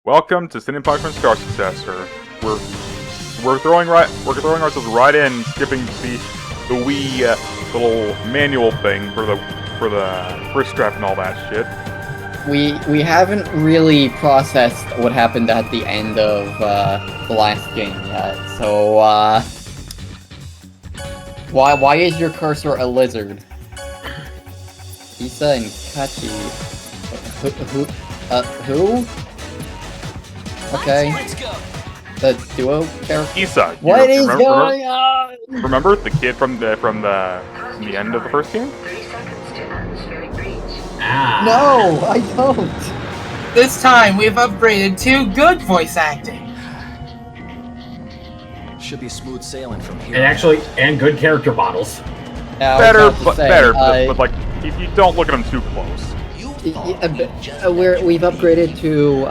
Welcome to Sin Punishment Star Successor. We're throwing ourselves right in, skipping the wee little manual thing for the wrist strap and all that shit. We haven't really processed what happened at the end of the last game yet. So why is your cursor a lizard? Issa and Kachi. Who? Okay. The duo character. Issa. What is going on? Remember the kid from the end of the first game? No, I don't. This time we've upgraded to good voice acting. Should be smooth sailing from here. And good character models. Better, but like if you don't look at them too close. We've upgraded to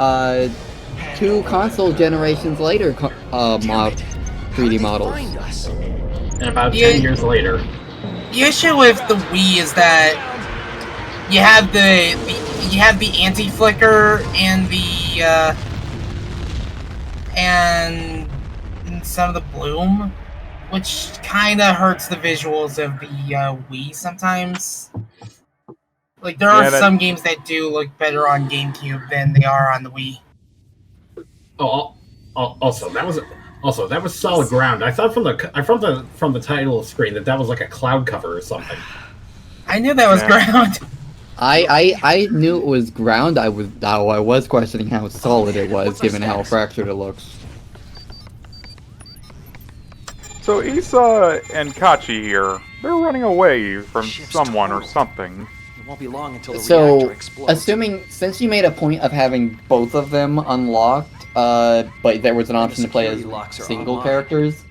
2 console generations later 3D models. And about 10 years later. The issue with the Wii is that you have the anti-flicker and and some of the bloom, which kind of hurts the visuals of the Wii sometimes. Like there are some games that do look better on GameCube than they are on the Wii. Also that was solid ground. I thought from the title screen that was like a cloud cover or something. I knew that was ground. I knew it was ground. I was questioning how solid it was, given how fractured it looks. So Issa and Kachi here, they're running away from someone or something. It won't be long until the reactor explodes. Assuming, since you made a point of having both of them unlocked, but there was an option to play as single characters,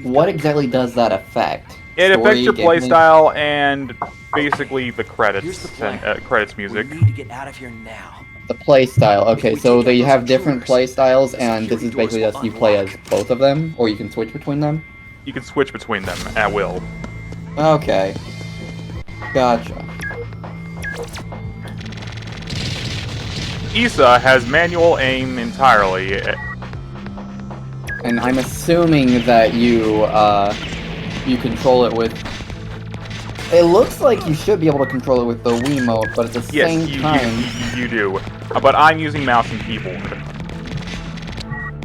what exactly does that affect? It affects your playstyle and basically the credits credits music. We need to get out of here now. The playstyle. Okay, so they have different playstyles, and this is basically just you play as both of them, or you can switch between them? You can switch between them at will. Okay. Gotcha. Issa has manual aim entirely. And I'm assuming that you control it with... It looks like you should be able to control it with the Wiimote, but at the same time... you do. But I'm using mouse and keyboard.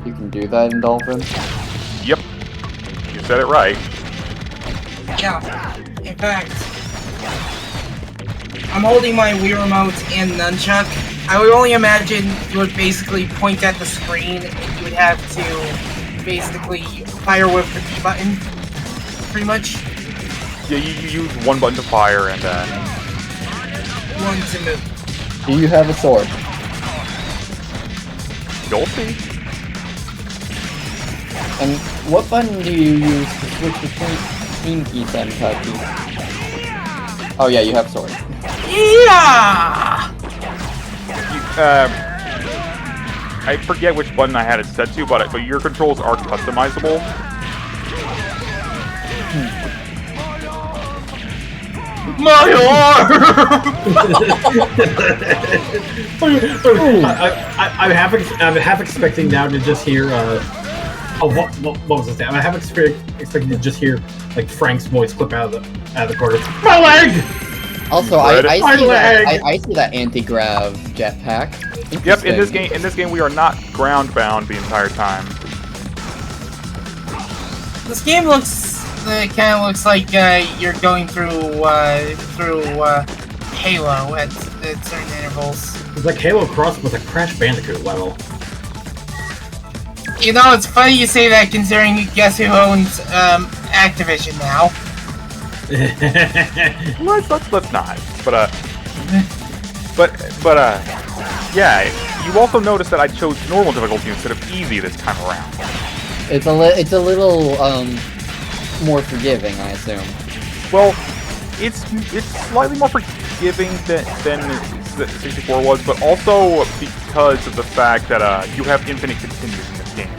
You can do that in Dolphin? Yep. You said it right. Yeah. In fact, I'm holding my Wii Remote and Nunchuck. I would only imagine you would basically point at the screen and you would have to basically fire whip the B button, pretty much. Yeah, you use one button to fire and one to move. Do you have a sword? You'll see. And what button do you use to switch between Issa and Kachi? Oh yeah, you have sword. Yeah! I forget which button I had it set to, but your controls are customizable. My arm! I'm half expecting now to just hear. What was this? I'm half expecting to just hear like Frank's voice clip out of the corner. My leg! Also, I see that anti-grav jetpack. Yep, in this game we are not ground bound the entire time. This game kind of looks like you're going through Halo at certain intervals. It's like Halo crossed with a Crash Bandicoot level. You know, it's funny you say that considering guess who owns Activision now. Let's not. But yeah. You also noticed that I chose normal difficulty instead of easy this time around. It's a little more forgiving, I assume. Well, it's slightly more forgiving than 64 was, but also because of the fact that you have infinite continues in this game.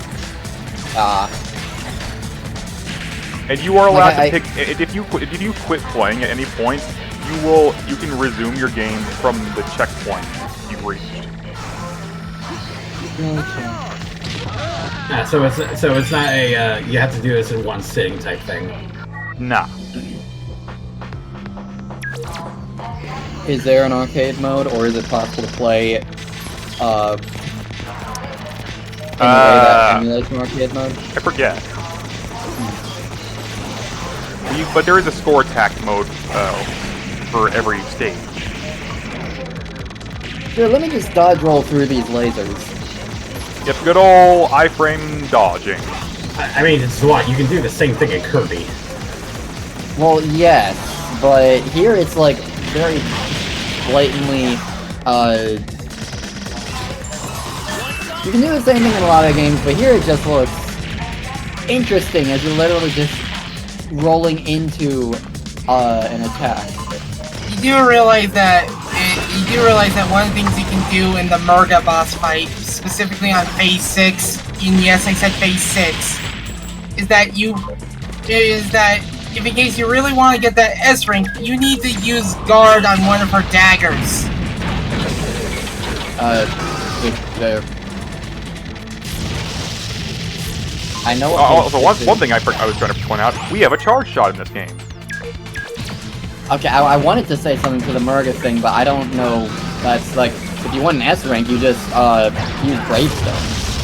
And you are allowed to pick if you quit playing at any point, you can resume your game from the checkpoint you've reached. So it's not a you have to do this in one sitting type thing. Nah. Is there an arcade mode, or is it possible to play in a way that emulates an arcade mode? I forget. But there is a score attack mode for every stage. Sure, let me just dodge roll through these lasers. Yep, good old iframe dodging. I mean, it's what you can do the same thing in Kirby. Well, yes, but here it's like very blatantly, you can do the same thing in a lot of games, but here it just looks interesting as you're literally just rolling into an attack. You do realize that one of the things you can do in the Murga boss fight, specifically on phase 6, and yes, I said phase 6, is that if in case you really want to get that S rank, you need to use guard on one of her daggers. I know. Also, one thing I was trying to point out: we have a charge shot in this game. Okay, I wanted to say something to the Murga thing, but I don't know. That's like, if you want an S rank, you just use Gravestones.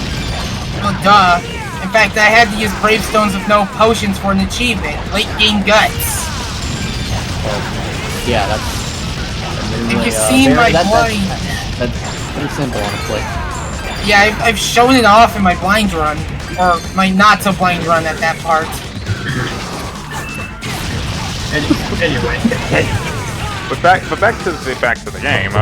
Well, duh. In fact, I had to use Gravestones with no potions for an achievement. Late game guts. Yeah, that's. If you've seen my blind. That's pretty simple, honestly. Yeah, I've shown it off in my blind run, or my not so blind run at that part. Anyway. But back to the game.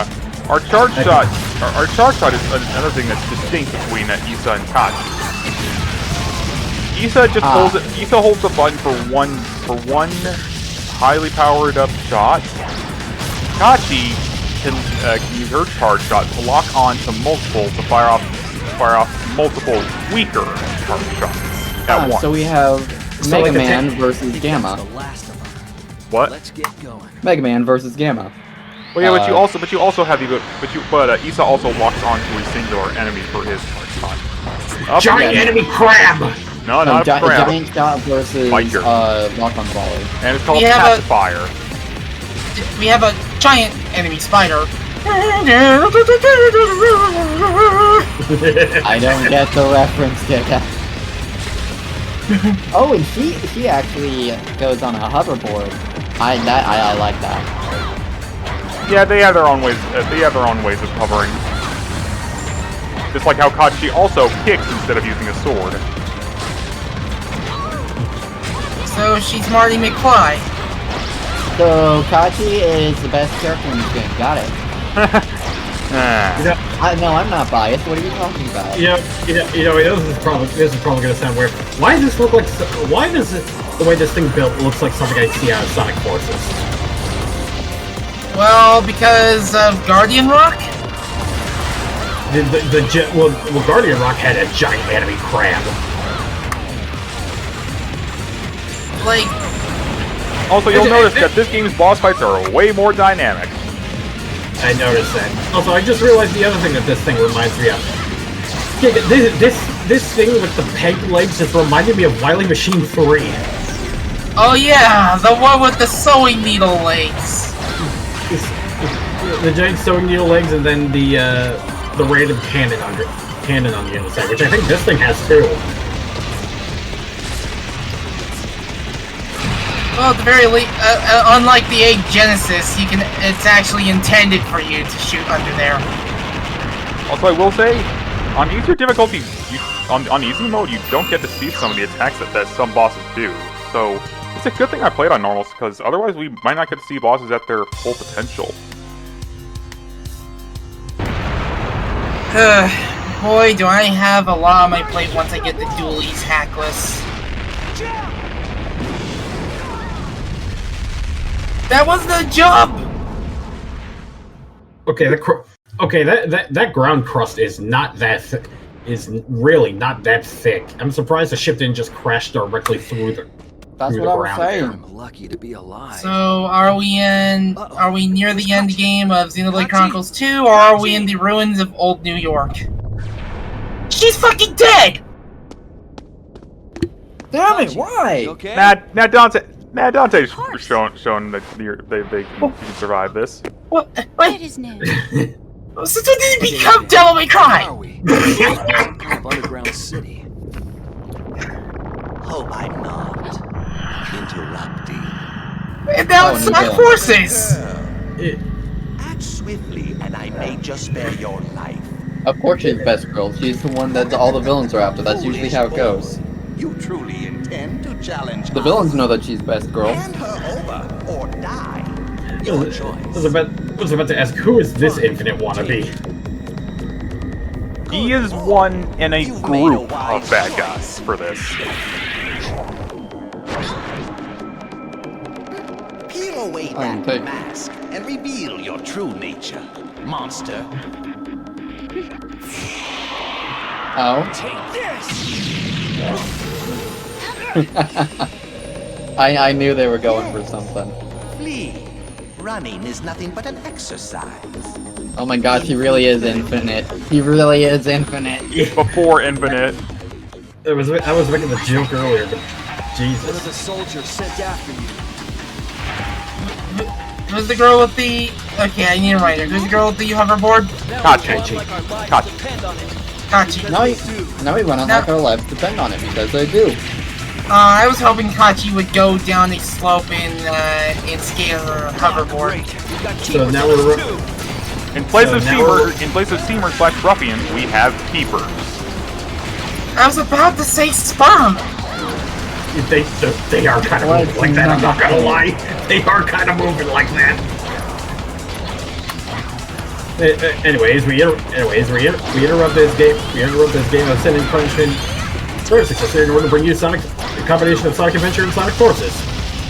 Our charge shot is another thing that's distinct between Issa and Kachi. Issa just holds it. Issa holds the button for one highly powered up shot. Kachi can use her charge shot to lock on to multiple to fire off multiple weaker charge shots at once. So we have Mega Man versus Gamma. What? Let's get going. Mega Man versus Gamma. Well, yeah, but you also have the Issa also locks onto a singular enemy for his charge shot. Giant enemy crab. No, not a crab. Giant shot versus lock on volley. And it's called Pacifier. We have a giant enemy spider. I don't get the reference, Giga. Oh, and she actually goes on a hoverboard. I like that. Yeah, they have their own ways. They have their own ways of hovering. Just like how Kachi also kicks instead of using a sword. So she's Marty McFly. So Kachi is the best character in this game. Got it. No, I'm not biased. What are you talking about? This is probably gonna sound weird. Why does this look like? Why does the way this thing built looks like something I'd see out of Sonic Forces? Well, because of Guardian Rock. Well, Guardian Rock had a giant enemy crab. Like. Also, you'll notice that this game's boss fights are way more dynamic. I noticed that. Also, I just realized the other thing that this thing reminds me of. This thing with the peg legs just reminded me of Wily Machine 3. Oh yeah, the one with the sewing needle legs. The giant sewing needle legs, and then the random cannon on the other side, which I think this thing has too. Well, at the very least, unlike the Egg Genesis, it's actually intended for you to shoot under there. Also, I will say, on easier difficulty, on easy mode, you don't get to see some of the attacks that some bosses do. So, it's a good thing I played on normals, because otherwise we might not get to see bosses at their full potential. Boy, do I have a lot on my plate once I get the dualies hackless. That was the jump! Okay, that ground crust is not that thick. Is really not that thick. I'm surprised the ship didn't just crash directly through the. That's what I was saying. I'm lucky to be alive. So, are we near the end game of Xenoblade Chronicles 2, or are we in the ruins of Old New York? She's fucking dead! Damn it! Why? Okay. Dante's shown that they can survive this. What? That is new. Since when did it become Devil May Where are Cry? we? Of Underground City. Hope I'm not interrupting. And now Oh, it's new Sonic villain. Forces! Act swiftly, and I may just spare your life. Of course she's best girl. She's the one that all the villains are after. That's usually how it goes. You truly intend to challenge The villains know that she's best girl. Hand her over or die. Your choice. I was about to ask, who is this Infinite wannabe? He is one in a group of bad guys for this. Peel away I'm that big. mask and reveal your true nature, monster. Oh. Take this! I knew they were going for something. Flee. Running is nothing but an exercise. Oh my gosh, he really is infinite. He really is infinite. Before Infinite. I was making the joke earlier, but One of Jesus. the soldiers sent after you. Who's the girl with the... Okay, I need a reminder. Who's the girl with the hoverboard? Kachi. Kachi. Kachi. Now we went on like our lives depend on it because they do. I was hoping Kachi would go down a slope and skate her hoverboard. So now we're In place So of now Steamers / Ruffians, we have Keepers. I was about to say sperm! they are kind of moving like that. I'm not gonna lie, they are kind of moving like that. Anyways, we interrupt this game. We interrupt this game of sending punishment. Third Successor in order to bring you Sonic, a combination of Sonic Adventure and Sonic Forces.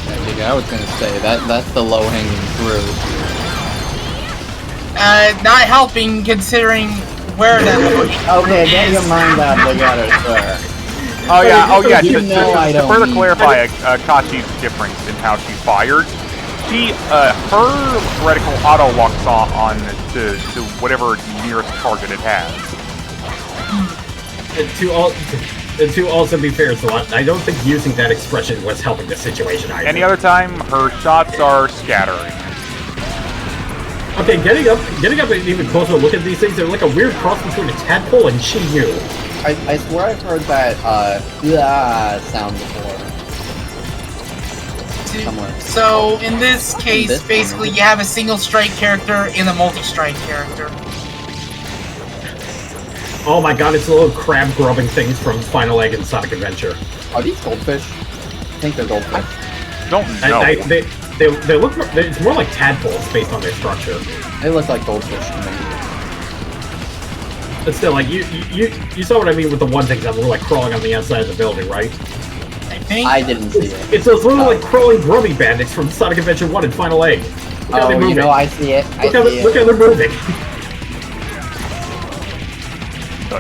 I was gonna say that's the low-hanging fruit. Not helping considering where that Okay, get is. your mind out together, sir. Oh yeah. You know I To don't further need clarify Kachi's difference in how she fired, her reticle auto locks on to whatever nearest target it has. And to also be fair, so I don't think using that expression was helping the situation either. Any other time, her shots are scattering. Okay, getting up and even closer look at these things, they're like a weird cross between a tadpole and Shinyu. I swear I've heard that sound before. Somewhere. So, in this case, this basically you have a single strike character and a multi-strike character. Oh my god, it's the little crab grubbing things from Final Egg and Sonic Adventure. Are these goldfish? I think they're goldfish. Don't know. They look more, it's more like tadpoles based on their structure. They look like goldfish to me. But still, like you saw what I mean with the one thing that were like crawling on the outside of the building, right? I think. I didn't see it. It's those little like crawling grubby bandits from Sonic Adventure 1 and Final Egg. Look how they're Oh, moving. you know, I see it. Look how they're moving.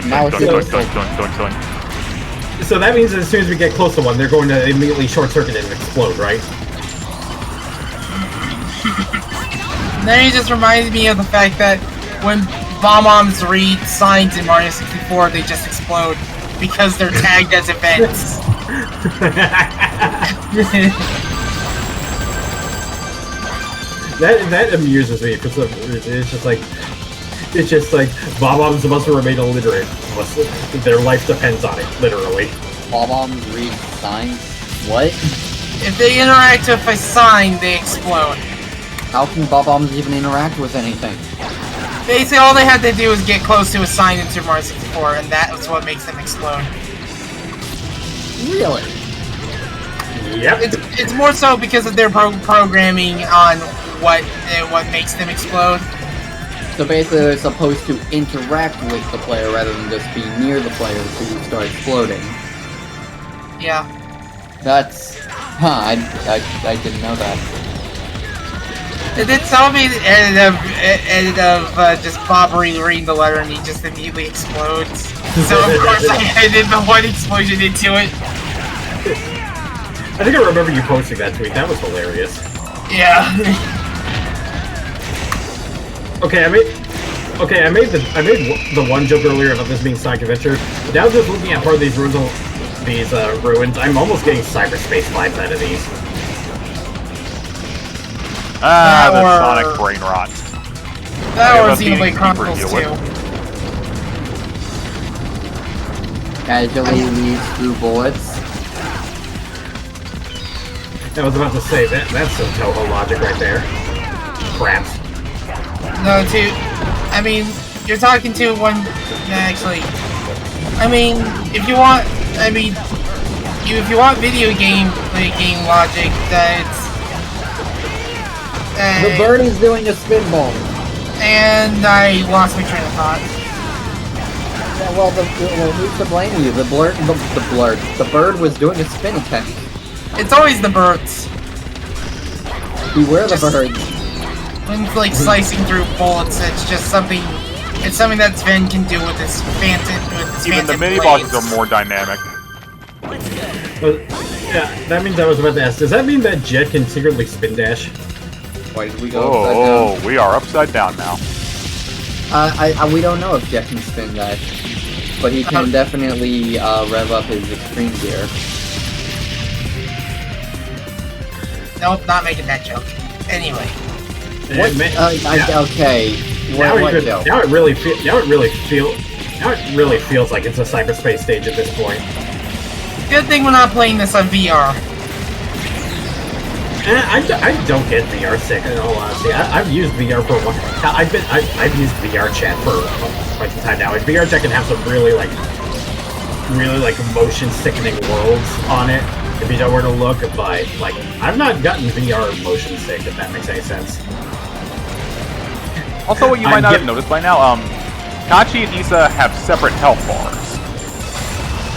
Now it's Dun. So that means that as soon as we get close to one, they're going to immediately short circuit and explode, right? Then it just reminds me of the fact that when Bob-ombs read signs in Mario 64, they just explode because they're tagged as events. that amuses me for some reason. It's just like Bob-ombs must remain illiterate. Their life depends on it, literally. Bob-ombs read signs? What? If they interact with a sign, they explode. How can Bob-ombs even interact with anything? Basically, all they had to do is get close to a sign in Super Mario 64, and that was what makes them explode. Really? Yep. It's more so because of their programming on what makes them explode. So basically they're supposed to interact with the player rather than just be near the player to start exploding. Yeah. That's... Huh, I didn't know that. It did tell me the edit of just Bob reading the letter and he just immediately explodes. So of course I edited the one explosion into it. I think I remember you posting that tweet. That was hilarious. Yeah. Okay, I mean, Okay, I made the one joke earlier about this being Sonic Adventure, but now just looking at part of these ruins, I'm almost getting cyberspace vibes out of these. The Sonic brain rot. That or Xenoblade Chronicles 2. Casually leads through bullets. I was about to say, that's some Toho logic right there. Crap. No, I mean, you're talking to one, actually, I mean, if you want, if you want video game logic, that's... the bird is doing a spinball. And I lost my train of thought. Yeah, well, who's to blame you? The bird was doing a spin attack. It's always the birds. Beware the birds. When it's like slicing through bullets, it's just something. It's something that Sven can do with his phantom. Even the mini bosses are more dynamic. Yeah, that means I was about to ask. Does that mean that Jet can secretly spin dash? Why did we go upside down? Oh, we are upside down now. We don't know if Jet can spin dash, but he can definitely rev up his extreme gear. Nope, not making that joke. Anyway. Okay. Now it really feels like it's a cyberspace stage at this point. Good thing we're not playing this on VR. I don't get VR sick in all honesty. I've used VR for a while. I've used VR chat for quite some time now. And VR chat can have some really motion sickening worlds on it if you know where to look. But like, I've not gotten VR motion sick, if that makes any sense. Also, what you might not have noticed by now, Kachi and Issa have separate health bars.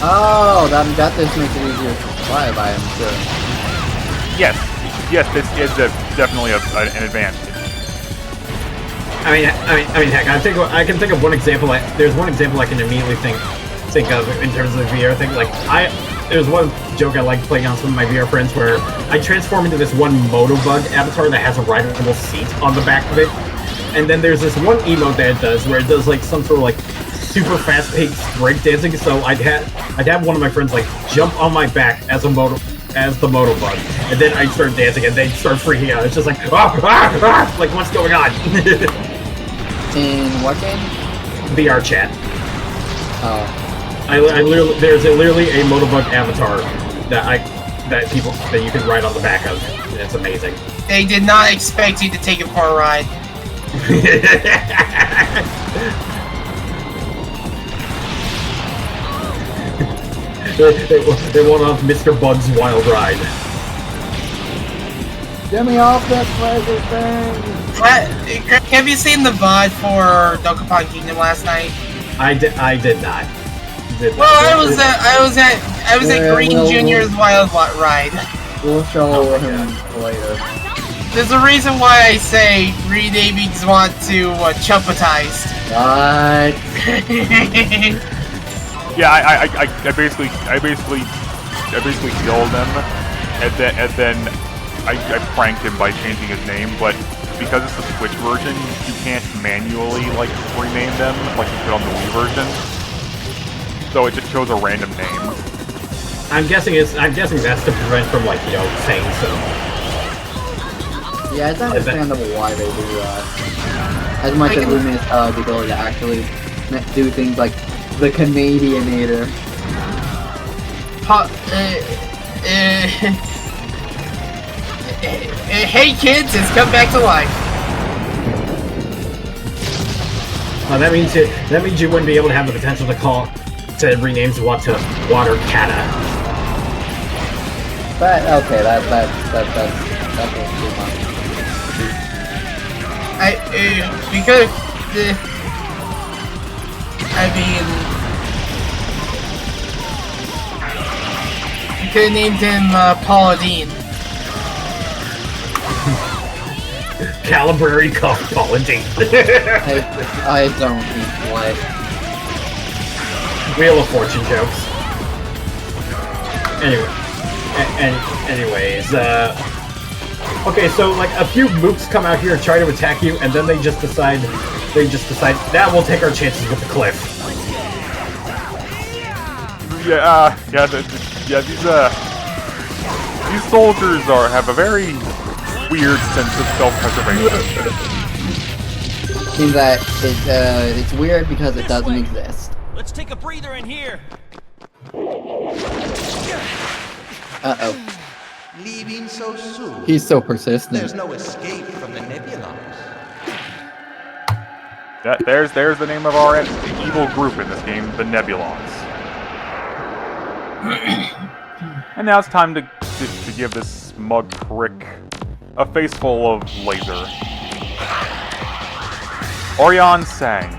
Oh, that just makes it easier to survive, I am sure. Yes, this is definitely an advantage. I mean, heck, I can think of one example. There's one example I can immediately think of in terms of the VR thing. Like, there's one joke I like playing on some of my VR friends where I transform into this one Motobug avatar that has a rideable seat on the back of it. And then there's this one emote that it does where it does like some sort of like super fast-paced breakdancing. So I'd have one of my friends like jump on my back as the Motobug, and then I'd start dancing and they'd start freaking out. It's just like like what's going on? In what game? VR chat. Oh. There's literally a Motobug avatar that you can ride on the back of. And it's amazing. They did not expect you to take it for a ride. They want off Mr. Bug's wild ride. Get me off that pleasure thing! Have you seen the VOD for Dokapon Kingdom last night? I did not. Well, I was at Green Junior's wild ride. We'll show him later. There's a reason why I say renaming Zwat to Chumpatized. What? Yeah, I basically killed him, and then I pranked him by changing his name. But because it's the Switch version, you can't manually like rename them like you could on the Wii version. So it just chose a random name. I'm guessing that's to prevent from like saying so. Yeah, it's understandable why they do that. As much as we miss the ability to actually do things like the Canadianator. Hey kids, it's come back to life. Well, that means you wouldn't be able to have the potential to rename Zwat to Zwataketa. That's too much. Because you could have named him Paula Dean. Calibrary Cuff Paula Dean. I don't think what. Wheel of Fortune jokes. Anyways, Okay, so like a few mooks come out here and try to attack you, and then they just decide that we'll take our chances with the cliff. These soldiers have a very weird sense of self-preservation. Seems that it's weird because it doesn't exist. Let's take a breather in here. Uh-oh. Leaving so soon. He's so persistent. There's no escape from the nebulars. There's the name of our evil group in this game, the Nebulons. And now it's time to give this smug prick a face full of laser. Orion Sang.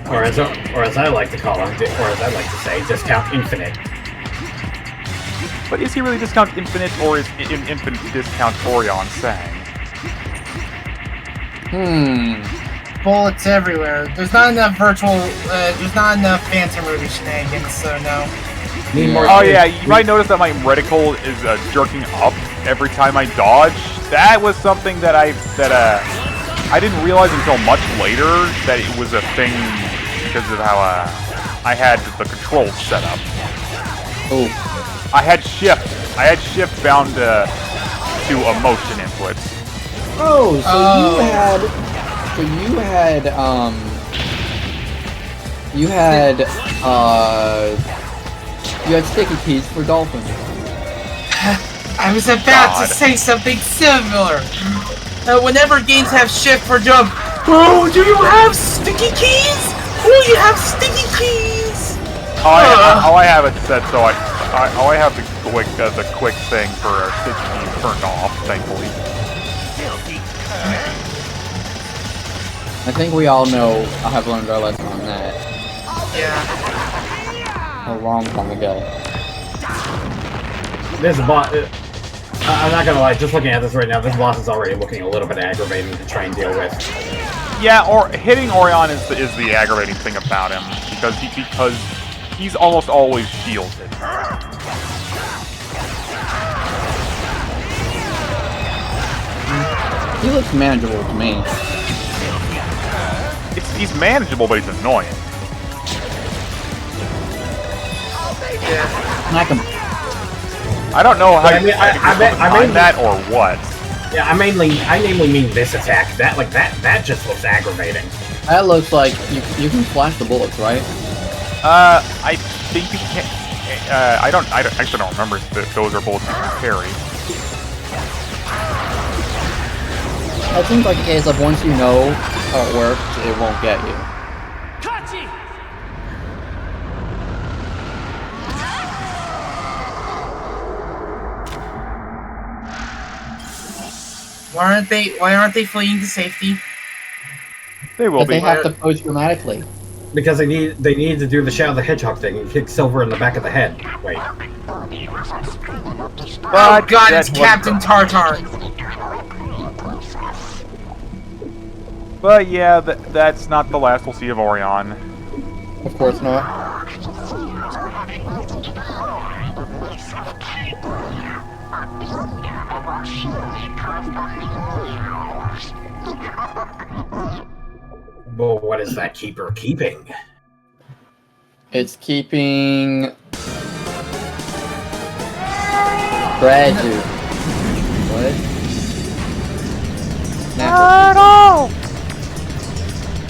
Or as I like to call him, or as I like to say, Discount Infinite. But is he really Discount Infinite, or is Infinite Discount Orion Sang? Bullets everywhere. There's not enough there's not enough Phantom movie shenanigans, so no. Oh yeah, you might notice that my reticle is jerking up every time I dodge. That was something that I didn't realize until much later that it was a thing because of how I had the controls set up. Oh. I had shift bound to a motion input. Oh, so you had sticky keys for dolphins. I was about to say something similar. Whenever games have shift for jump, oh, do you have sticky keys? Oh, you have sticky keys. All I have it set so I have the quick thing for sticky keys turned off, thankfully. I think we all know I have learned our lesson on that. Yeah. A long time ago. This boss, I'm not gonna lie, just looking at this right now, this boss is already looking a little bit aggravating to try and deal with. Yeah, or hitting Orion is the aggravating thing about him because he's almost always shielded. He looks manageable to me. He's manageable, but he's annoying. Yeah. Smack him. I don't know how I mean, I mean that or what. Yeah, I namely mean this attack. That just looks aggravating. That looks like you can flash the bullets, right? I think you can. I actually don't remember if those are bullets you can parry. It seems like a case of once you know how it works, it won't get you. Why aren't they fleeing to safety? They will But be. they have to pose dramatically. Because they need to do the Shadow the Hedgehog thing and kick Silver in the back of the head. Wait. Oh god, it's Captain Tartar! But yeah, that's not the last we'll see of Orion. Of course not. Well, what is that keeper keeping? It's keeping Bradu. What?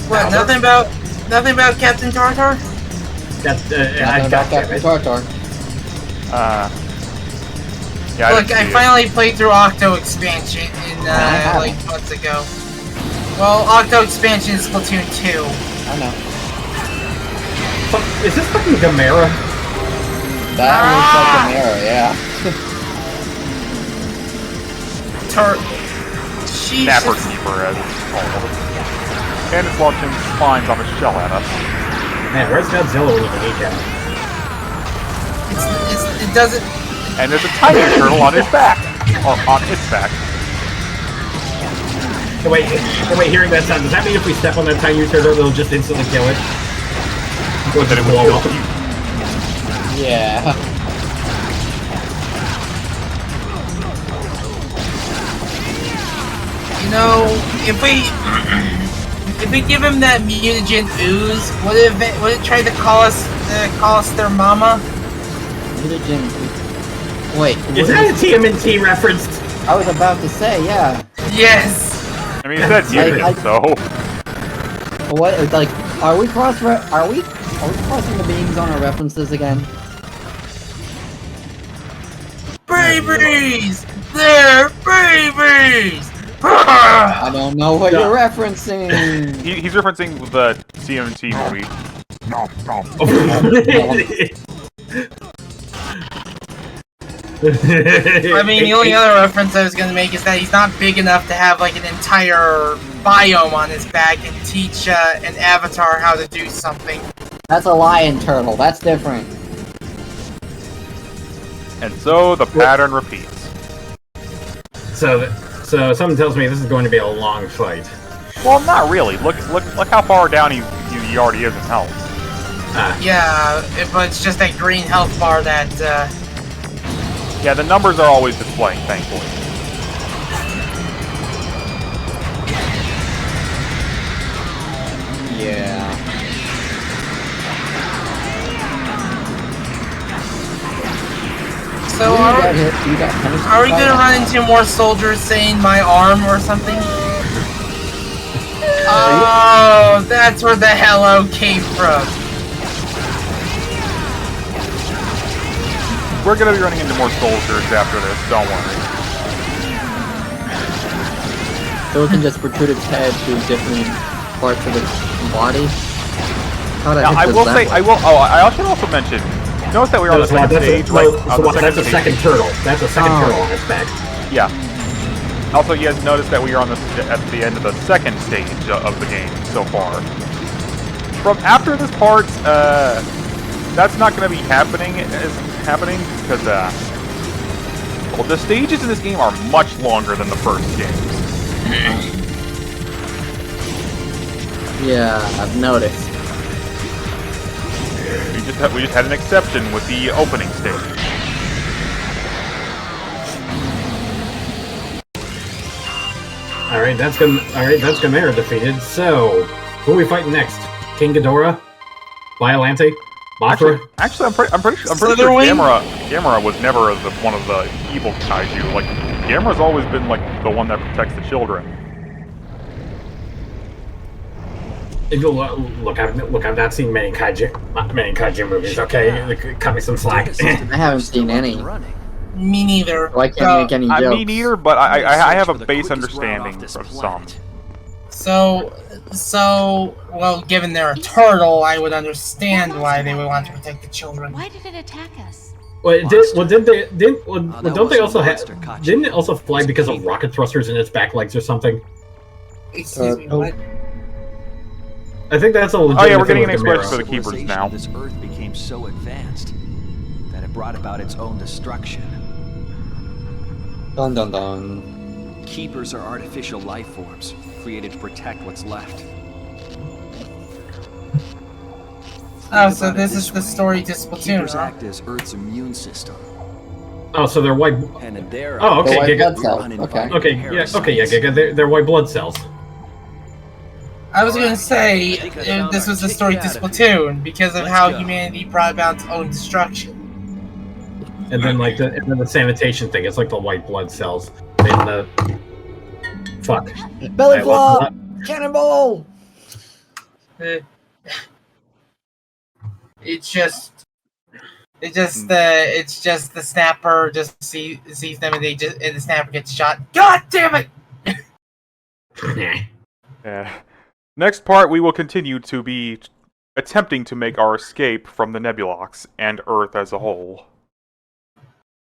What? Nothing about Captain Tartar? That's Nothing about Captain Tartar. Yeah. Look, I finally played through Octo Expansion in like months ago. Well, Octo Expansion is Splatoon 2. I know. Is this fucking Gamera? That looks like a mirror, yeah. Snapper Keeper, as it's called. And it's launching spines off its shell at us. Man, where's Godzilla when you need him? It doesn't... And there's a tiny turtle on his back. Or on its back. Hey, wait, hearing that sound, does that mean if we step on that tiny turtle, it'll just instantly kill it? Or Then just it blow will up? kill you. Yeah. You know, if we give him that mutagen ooze, would it try to call us their mama? Mutagen. Wait. Is that a TMNT reference? I was about to say, yeah. Yes. I mean, that's you, so. What? It's like, are we crossing the beams on our references again? Babies! They're babies! I don't know what you're referencing. He's referencing the CMT movie. I mean, the only other reference I was gonna make is that he's not big enough to have like an entire biome on his back and teach an avatar how to do something. That's a lion turtle. That's different. And so the pattern repeats. So something tells me this is going to be a long fight. Well, not really. Look how far down he already is in health. Yeah, but it's just that green health bar that. Yeah, the numbers are always displaying, thankfully. Yeah. So are we gonna run into more soldiers saying my arm or something? Oh, that's where the hello came from. We're gonna be running into more soldiers after this, don't worry. So it can just protrude its head through different parts of its body? Now, I will say, I should also mention, notice that we are on the second stage, right? That's a second turtle. That's a second turtle on its back. Yeah. Also, you guys notice that we are at the end of the second stage of the game so far. From after this part, that's not going to be happening because well, the stages in this game are much longer than the first games. Yeah, I've noticed. We just had an exception with the opening stage. All right, that's Gamera defeated. So, who are we fighting next? King Ghidorah, Violante, Mothra. Actually, I'm pretty sure Gamera was never one of the evil kaiju. Like, Gamera's always been like the one that protects the children. Look, I've not seen many kaiju movies. Okay, cut me some slack. I haven't seen any. Me neither. Well, I can't make any jokes. Me neither, but I have a base understanding of some. So, well, given they're a turtle, I would understand why they would want to protect the children. Why did it attack us? Well, didn't it also fly because of rocket thrusters in its back legs or something? Excuse me, what? I think that's a legitimate Oh yeah, we're getting an thing with expression for the keepers Civilization now. of this Earth became so advanced that it brought about its own destruction. Dun dun dun. Keepers are artificial life forms created to protect what's left. Oh, so this is the story to Splatoon, Keepers huh? act as Earth's immune system. Oh, so they're white. And in their Oh, okay, white Giga. blood cells. Okay, Yeah, Giga. They're white blood cells. I was gonna say, this was the story to Splatoon, because of how humanity brought about its own destruction. And then the sanitation thing, it's like the white blood cells. In the... Fuck. Belly flop! Cannonball! It's just the snapper just sees them and the snapper gets shot. God damn it! Next part, we will continue to be attempting to make our escape from the Nebulox and Earth as a whole.